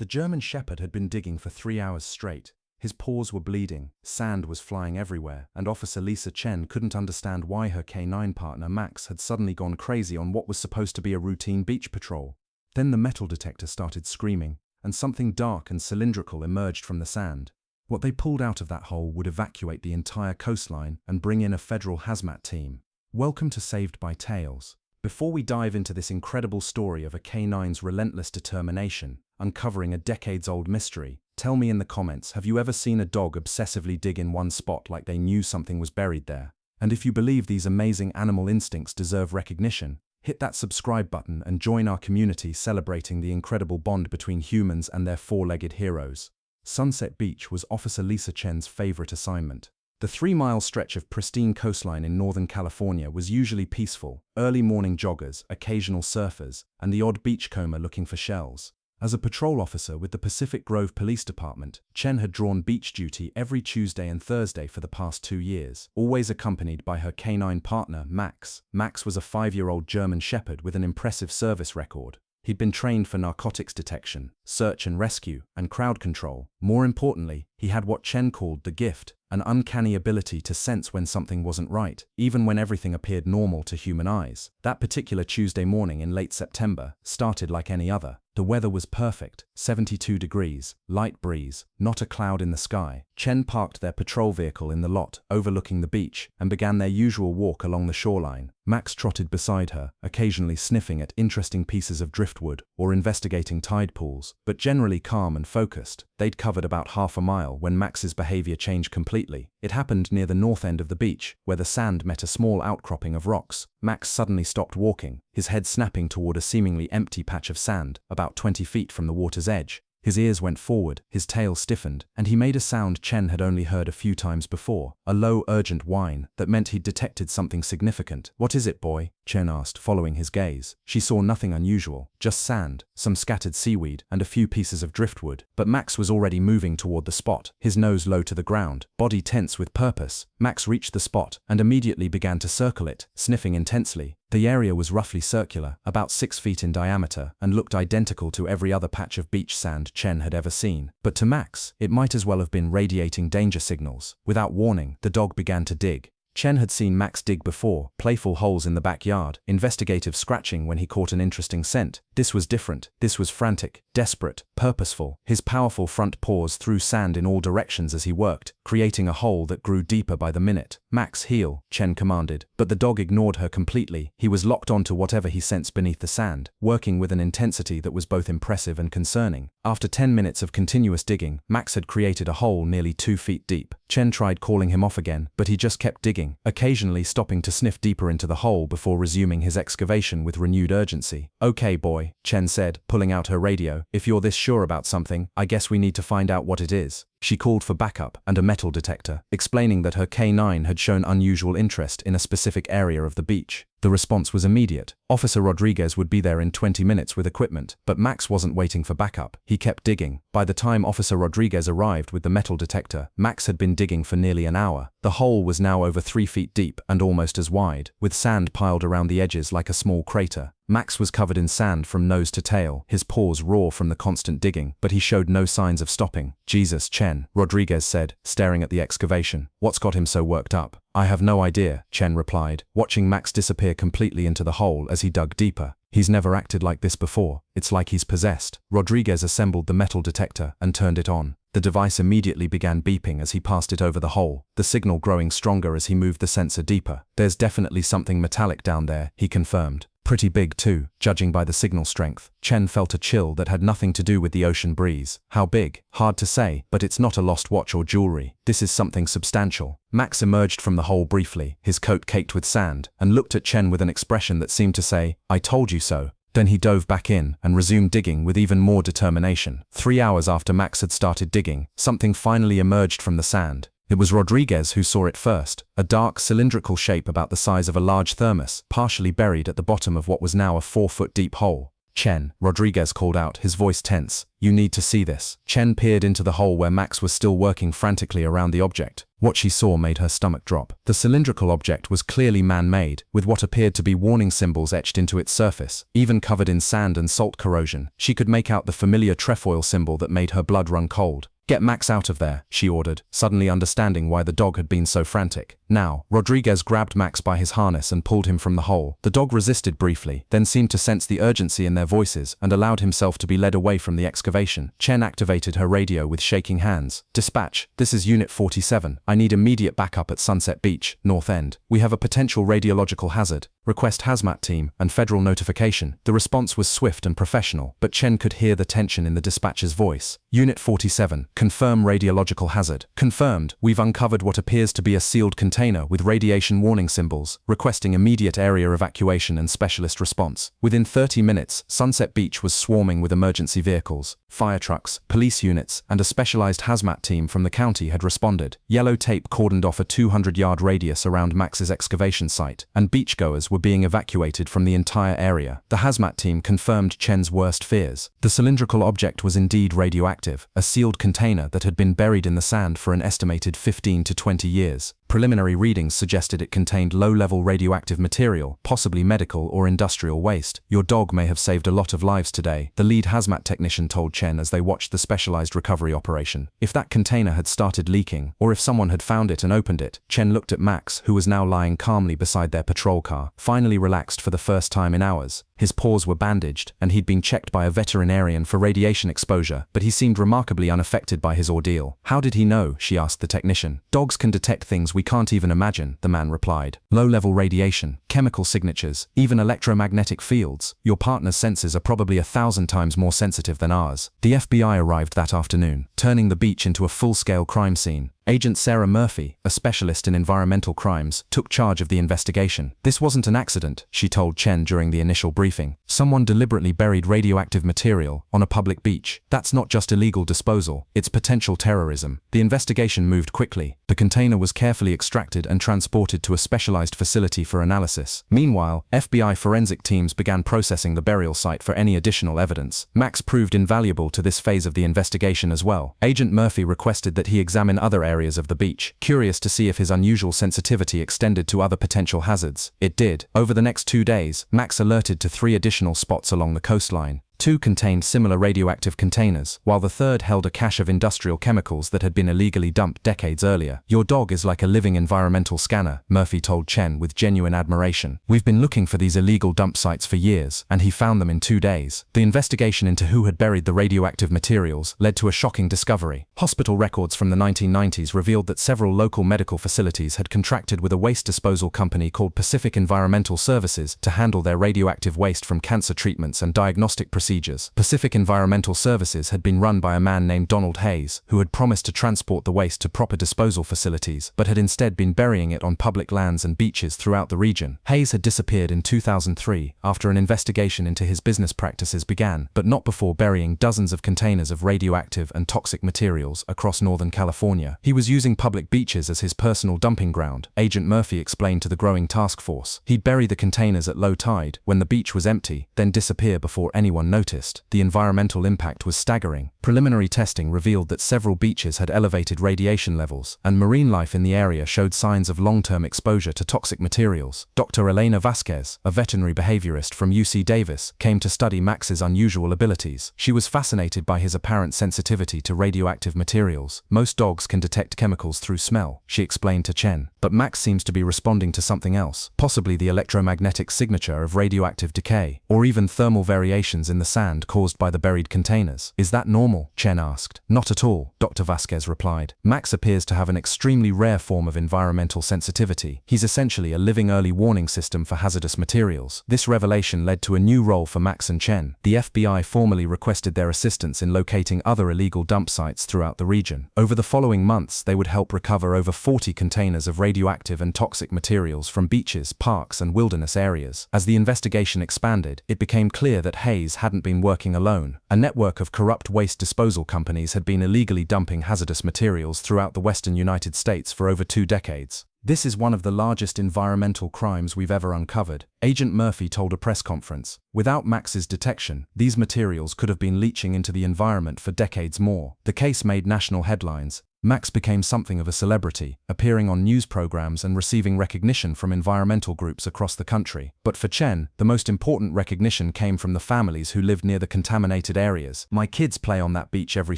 The German Shepherd had been digging for 3 hours straight. His paws were bleeding, sand was flying everywhere, and Officer Lisa Chen couldn't understand why her K9 partner Max had suddenly gone crazy on what was supposed to be a routine beach patrol. Then the metal detector started screaming, and something dark and cylindrical emerged from the sand. What they pulled out of that hole would evacuate the entire coastline and bring in a federal hazmat team. Welcome to Saved by Tales. Before we dive into this incredible story of a K9's relentless determination, uncovering a decades-old mystery, tell me in the comments, have you ever seen a dog obsessively dig in one spot like they knew something was buried there? And if you believe these amazing animal instincts deserve recognition, hit that subscribe button and join our community celebrating the incredible bond between humans and their four-legged heroes. Sunset Beach was Officer Lisa Chen's favorite assignment. The 3-mile stretch of pristine coastline in Northern California was usually peaceful: early morning joggers, occasional surfers, and the odd beachcomber looking for shells. As a patrol officer with the Pacific Grove Police Department, Chen had drawn beach duty every Tuesday and Thursday for the past 2 years, always accompanied by her K9 partner, Max. Max was a 5-year-old German Shepherd with an impressive service record. He'd been trained for narcotics detection, search and rescue, and crowd control. More importantly, he had what Chen called the gift, an uncanny ability to sense when something wasn't right, even when everything appeared normal to human eyes. That particular Tuesday morning in late September started like any other. The weather was perfect, 72 degrees, light breeze, not a cloud in the sky. Chen parked their patrol vehicle in the lot overlooking the beach and began their usual walk along the shoreline. Max trotted beside her, occasionally sniffing at interesting pieces of driftwood or investigating tide pools, but generally calm and focused. They'd covered about half a mile when Max's behavior changed completely. It happened near the north end of the beach, where the sand met a small outcropping of rocks. Max suddenly stopped walking, his head snapping toward a seemingly empty patch of sand, about 20 feet from the water's edge. His ears went forward, his tail stiffened, and he made a sound Chen had only heard a few times before, a low, urgent whine that meant he'd detected something significant. "What is it, boy?" Chen asked, following his gaze. She saw nothing unusual, just sand, some scattered seaweed, and a few pieces of driftwood. But Max was already moving toward the spot, his nose low to the ground, body tense with purpose. Max reached the spot and immediately began to circle it, sniffing intensely. The area was roughly circular, about 6 feet in diameter, and looked identical to every other patch of beach sand Chen had ever seen. But to Max, it might as well have been radiating danger signals. Without warning, the dog began to dig. Chen had seen Max dig before, playful holes in the backyard, investigative scratching when he caught an interesting scent. This was different. This was frantic, desperate, purposeful. His powerful front paws threw sand in all directions as he worked, creating a hole that grew deeper by the minute. "Max, heel," Chen commanded, but the dog ignored her completely. He was locked onto whatever he sensed beneath the sand, working with an intensity that was both impressive and concerning. After 10 minutes of continuous digging, Max had created a hole nearly 2 feet deep. Chen tried calling him off again, but he just kept digging, occasionally stopping to sniff deeper into the hole before resuming his excavation with renewed urgency. "Okay, boy," Chen said, pulling out her radio. "If you're this sure about something, I guess we need to find out what it is." She called for backup and a metal detector, explaining that her K9 had shown unusual interest in a specific area of the beach. The response was immediate. Officer Rodriguez would be there in 20 minutes with equipment, but Max wasn't waiting for backup. He kept digging. By the time Officer Rodriguez arrived with the metal detector, Max had been digging for nearly an hour. The hole was now over 3 feet deep and almost as wide, with sand piled around the edges like a small crater. Max was covered in sand from nose to tail, his paws raw from the constant digging, but he showed no signs of stopping. "Jesus, Chen," Rodriguez said, staring at the excavation. "What's got him so worked up?" "I have no idea," Chen replied, watching Max disappear completely into the hole as he dug deeper. "He's never acted like this before. It's like he's possessed." Rodriguez assembled the metal detector and turned it on. The device immediately began beeping as he passed it over the hole, the signal growing stronger as he moved the sensor deeper. "There's definitely something metallic down there," he confirmed. "Pretty big too, judging by the signal strength." Chen felt a chill that had nothing to do with the ocean breeze. How big? Hard to say, but it's not a lost watch or jewelry. This is something substantial. Max emerged from the hole briefly, his coat caked with sand, and looked at Chen with an expression that seemed to say, "I told you so." Then he dove back in and resumed digging with even more determination. 3 hours after Max had started digging, something finally emerged from the sand. It was Rodriguez who saw it first, a dark, cylindrical shape about the size of a large thermos, partially buried at the bottom of what was now a 4-foot-deep hole. Chen, Rodriguez called out, his voice tense. You need to see this. Chen peered into the hole where Max was still working frantically around the object. What she saw made her stomach drop. The cylindrical object was clearly man-made, with what appeared to be warning symbols etched into its surface. Even covered in sand and salt corrosion, she could make out the familiar trefoil symbol that made her blood run cold. Get Max out of there, she ordered, suddenly understanding why the dog had been so frantic. Now, Rodriguez grabbed Max by his harness and pulled him from the hole. The dog resisted briefly, then seemed to sense the urgency in their voices and allowed himself to be led away from the excavation. Chen activated her radio with shaking hands. Dispatch, this is Unit 47. I need immediate backup at Sunset Beach, North End. We have a potential radiological hazard. Request hazmat team and federal notification. The response was swift and professional, but Chen could hear the tension in the dispatcher's voice. Unit 47, confirm radiological hazard. Confirmed, we've uncovered what appears to be a sealed container with radiation warning symbols, requesting immediate area evacuation and specialist response. Within 30 minutes, Sunset Beach was swarming with emergency vehicles. Fire trucks, police units, and a specialized hazmat team from the county had responded. Yellow tape cordoned off a 200-yard radius around Max's excavation site, and beachgoers were being evacuated from the entire area. The hazmat team confirmed Chen's worst fears. The cylindrical object was indeed radioactive, a sealed container that had been buried in the sand for an estimated 15 to 20 years. Preliminary readings suggested it contained low-level radioactive material, possibly medical or industrial waste. Your dog may have saved a lot of lives today, the lead hazmat technician told Chen as they watched the specialized recovery operation. If that container had started leaking, or if someone had found it and opened it, Chen looked at Max, who was now lying calmly beside their patrol car, finally relaxed for the first time in hours. His paws were bandaged, and he'd been checked by a veterinarian for radiation exposure, but he seemed remarkably unaffected by his ordeal. How did he know? She asked the technician. Dogs can detect things we can't even imagine, the man replied. Low-level radiation, chemical signatures, even electromagnetic fields. Your partner's senses are probably 1,000 times more sensitive than ours. The FBI arrived that afternoon, turning the beach into a full-scale crime scene. Agent Sarah Murphy, a specialist in environmental crimes, took charge of the investigation. This wasn't an accident, she told Chen during the initial briefing. Someone deliberately buried radioactive material on a public beach. That's not just illegal disposal, it's potential terrorism. The investigation moved quickly. The container was carefully extracted and transported to a specialized facility for analysis. Meanwhile, FBI forensic teams began processing the burial site for any additional evidence. Max proved invaluable to this phase of the investigation as well. Agent Murphy requested that he examine other areas of the beach, curious to see if his unusual sensitivity extended to other potential hazards. It did. Over the next 2 days, Max alerted to 3 additional spots along the coastline. 2 contained similar radioactive containers, while the third held a cache of industrial chemicals that had been illegally dumped decades earlier. Your dog is like a living environmental scanner, Murphy told Chen with genuine admiration. We've been looking for these illegal dump sites for years, and he found them in 2 days. The investigation into who had buried the radioactive materials led to a shocking discovery. Hospital records from the 1990s revealed that several local medical facilities had contracted with a waste disposal company called Pacific Environmental Services to handle their radioactive waste from cancer treatments and diagnostic procedures. Pacific Environmental Services had been run by a man named Donald Hayes, who had promised to transport the waste to proper disposal facilities, but had instead been burying it on public lands and beaches throughout the region. Hayes had disappeared in 2003 after an investigation into his business practices began, but not before burying dozens of containers of radioactive and toxic materials across Northern California. He was using public beaches as his personal dumping ground, Agent Murphy explained to the growing task force. He'd bury the containers at low tide, when the beach was empty, then disappear before anyone noticed. The environmental impact was staggering. Preliminary testing revealed that several beaches had elevated radiation levels, and marine life in the area showed signs of long-term exposure to toxic materials. Dr. Elena Vasquez, a veterinary behaviorist from UC Davis, came to study Max's unusual abilities. She was fascinated by his apparent sensitivity to radioactive materials. Most dogs can detect chemicals through smell, she explained to Chen, but Max seems to be responding to something else, possibly the electromagnetic signature of radioactive decay, or even thermal variations in the sand caused by the buried containers. Is that normal? Chen asked. Not at all, Dr. Vasquez replied. Max appears to have an extremely rare form of environmental sensitivity. He's essentially a living early warning system for hazardous materials. This revelation led to a new role for Max and Chen. The FBI formally requested their assistance in locating other illegal dump sites throughout the region. Over the following months, they would help recover over 40 containers of radioactive and toxic materials from beaches, parks, and wilderness areas. As the investigation expanded, it became clear that Hayes hadn't been working alone. A network of corrupt waste disposal companies had been illegally dumping hazardous materials throughout the western United States for over 2 decades. "This is one of the largest environmental crimes we've ever uncovered," Agent Murphy told a press conference. "Without Max's detection, these materials could have been leaching into the environment for decades more." The case made national headlines. Max became something of a celebrity, appearing on news programs and receiving recognition from environmental groups across the country. But for Chen, the most important recognition came from the families who lived near the contaminated areas. "My kids play on that beach every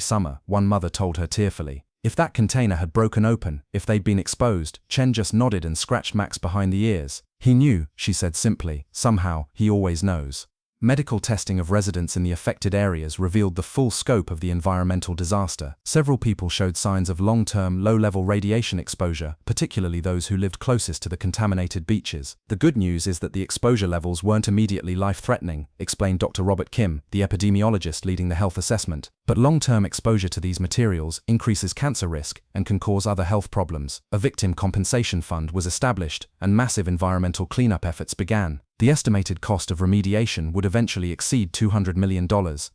summer," one mother told her tearfully. If that container had broken open, if they'd been exposed, Chen just nodded and scratched Max behind the ears. "He knew," she said simply. "Somehow, he always knows." Medical testing of residents in the affected areas revealed the full scope of the environmental disaster. Several people showed signs of long-term, low-level radiation exposure, particularly those who lived closest to the contaminated beaches. "The good news is that the exposure levels weren't immediately life-threatening," explained Dr. Robert Kim, the epidemiologist leading the health assessment. "But long-term exposure to these materials increases cancer risk and can cause other health problems." A victim compensation fund was established, and massive environmental cleanup efforts began. The estimated cost of remediation would eventually exceed $200 million.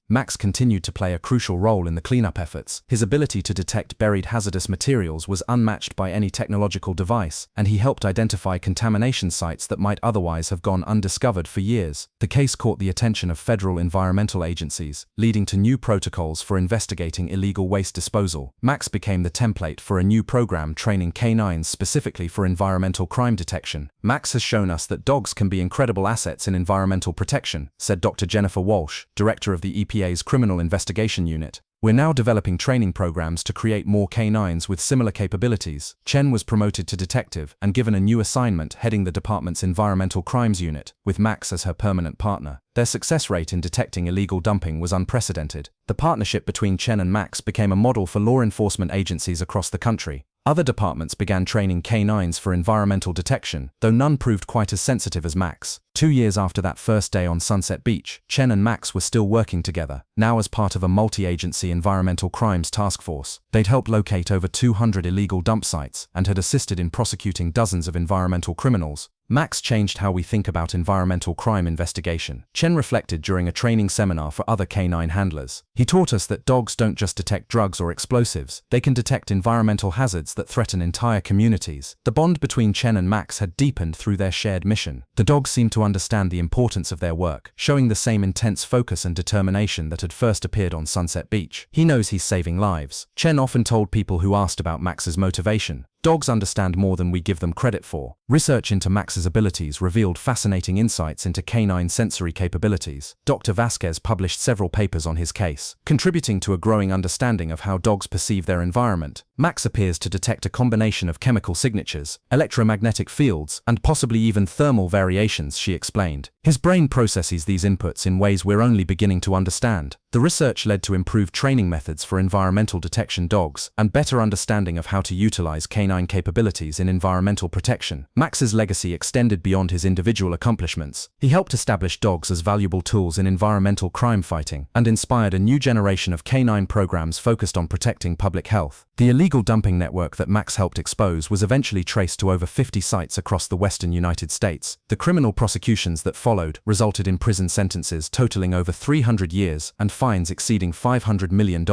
Max continued to play a crucial role in the cleanup efforts. His ability to detect buried hazardous materials was unmatched by any technological device, and he helped identify contamination sites that might otherwise have gone undiscovered for years. The case caught the attention of federal environmental agencies, leading to new protocols for investigating illegal waste disposal. Max became the template for a new program training canines specifically for environmental crime detection. "Max has shown us that dogs can be incredible assets in environmental protection," said Dr. Jennifer Walsh, director of the EPA's Criminal Investigation Unit. "We're now developing training programs to create more canines with similar capabilities." Chen was promoted to detective and given a new assignment heading the department's Environmental Crimes Unit, with Max as her permanent partner. Their success rate in detecting illegal dumping was unprecedented. The partnership between Chen and Max became a model for law enforcement agencies across the country. Other departments began training canines for environmental detection, though none proved quite as sensitive as Max. 2 years after that first day on Sunset Beach, Chen and Max were still working together, now as part of a multi-agency environmental crimes task force. They'd helped locate over 200 illegal dump sites and had assisted in prosecuting dozens of environmental criminals. Max changed how we think about environmental crime investigation. Chen reflected during a training seminar for other canine handlers. "He taught us that dogs don't just detect drugs or explosives, they can detect environmental hazards that threaten entire communities." The bond between Chen and Max had deepened through their shared mission. The dogs seemed to understand the importance of their work, showing the same intense focus and determination that had first appeared on Sunset Beach. "He knows he's saving lives," Chen often told people who asked about Max's motivation. "Dogs understand more than we give them credit for." Research into Max's abilities revealed fascinating insights into canine sensory capabilities. Dr. Vasquez published several papers on his case, contributing to a growing understanding of how dogs perceive their environment. Max appears to detect a combination of chemical signatures, electromagnetic fields, and possibly even thermal variations, she explained. "His brain processes these inputs in ways we're only beginning to understand." The research led to improved training methods for environmental detection dogs and better understanding of how to utilize canine capabilities in environmental protection. Max's legacy extended beyond his individual accomplishments. He helped establish dogs as valuable tools in environmental crime fighting and inspired a new generation of canine programs focused on protecting public health. The illegal dumping network that Max helped expose was eventually traced to over 50 sites across the western United States. The criminal prosecutions that followed resulted in prison sentences totaling over 300 years and fines exceeding $500 million.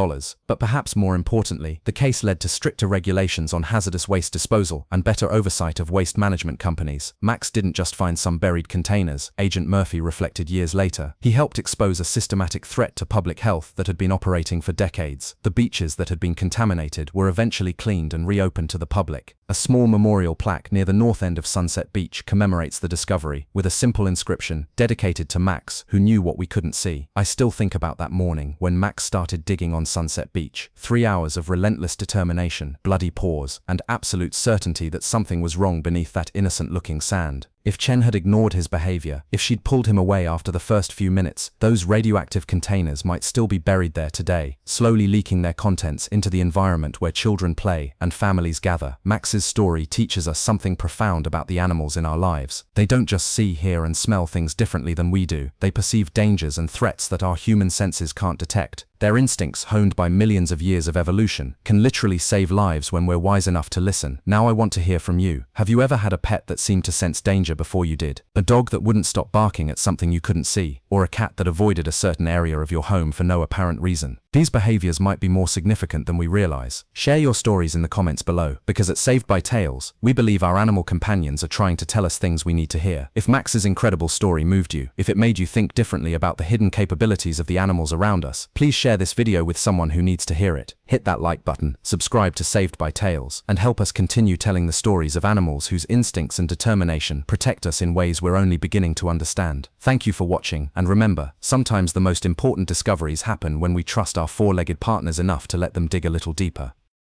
But perhaps more importantly, the case led to stricter regulations on hazardous waste disposal and better oversight of waste management companies. Max didn't just find some buried containers, Agent Murphy reflected years later. He helped expose a systematic threat to public health that had been operating for decades. The beaches that had been contaminated were eventually cleaned and reopened to the public. A small memorial plaque near the north end of Sunset Beach commemorates the discovery, with a simple inscription, dedicated to Max, who knew what we couldn't see. I still think about that morning when Max started digging on Sunset Beach. 3 hours of relentless determination, bloody paws, and absolute certainty that something was wrong beneath that innocent-looking sand. If Chen had ignored his behavior, if she'd pulled him away after the first few minutes, those radioactive containers might still be buried there today, slowly leaking their contents into the environment where children play and families gather. Max's story teaches us something profound about the animals in our lives. They don't just see, hear, and smell things differently than we do. They perceive dangers and threats that our human senses can't detect. Their instincts, honed by millions of years of evolution, can literally save lives when we're wise enough to listen. Now I want to hear from you. Have you ever had a pet that seemed to sense danger before you did? A dog that wouldn't stop barking at something you couldn't see? Or a cat that avoided a certain area of your home for no apparent reason? These behaviors might be more significant than we realize. Share your stories in the comments below, because at Saved by Tales, we believe our animal companions are trying to tell us things we need to hear. If Max's incredible story moved you, if it made you think differently about the hidden capabilities of the animals around us, please share this video with someone who needs to hear it. Hit that like button, subscribe to Saved by Tales, and help us continue telling the stories of animals whose instincts and determination protect us in ways we're only beginning to understand. Thank you for watching, and remember, sometimes the most important discoveries happen when we trust our four-legged partners enough to let them dig a little deeper.